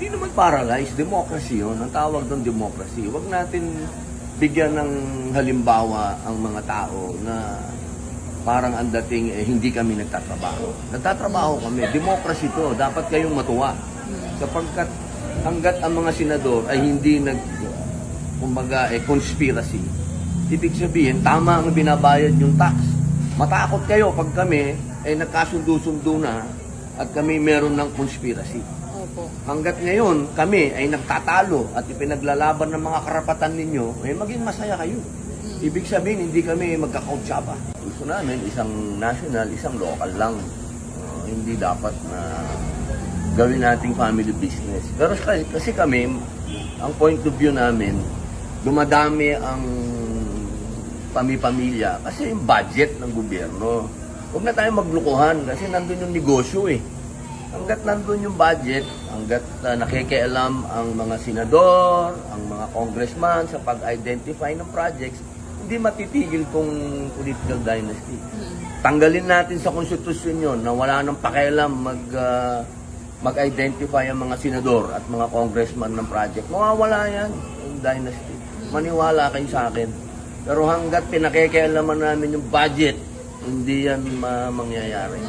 Hindi naman paralyzed. Democracy yun. Ang tawag doon democracy. Huwag natin bigyan ng halimbawa ang mga tao na parang ang dating hindi kami nagtatrabaho. Nagtatrabaho kami. Democracy to. Dapat kayong matuwa. Sapagkat hanggat ang mga senador ay hindi conspiracy, ibig sabihin, tama ang binabayad yung tax. Matakot kayo pag kami ay nagkasundo-sundo na at kami meron ng conspiracy. Opo. Hanggat ngayon, kami ay nagtatalo at ipinaglalaban ng mga karapatan ninyo, ay maging masaya kayo. Ibig sabihin, hindi kami magkakautsaba. Gusto namin, isang national, isang local lang. Hindi dapat na gawin nating family business. Pero kasi kami, ang point of view namin, dumadami ang pamilya kasi yung budget ng gobyerno. Huwag na tayong maglukuhan kasi nandun yung negosyo eh. Hanggat nandun yung budget, hanggat nakikialam ang mga senador, ang mga congressman sa pag-identify ng projects, hindi matitigil tong political dynasty. Tanggalin natin sa konstitusyon yun na wala nang pakialam mag-identify ang mga senador at mga congressman ng project. Mawawala yan, yung dynasty. Maniwala kayo sa akin. Pero hanggat pinakikialaman namin yung budget, hindi yan mangyayari.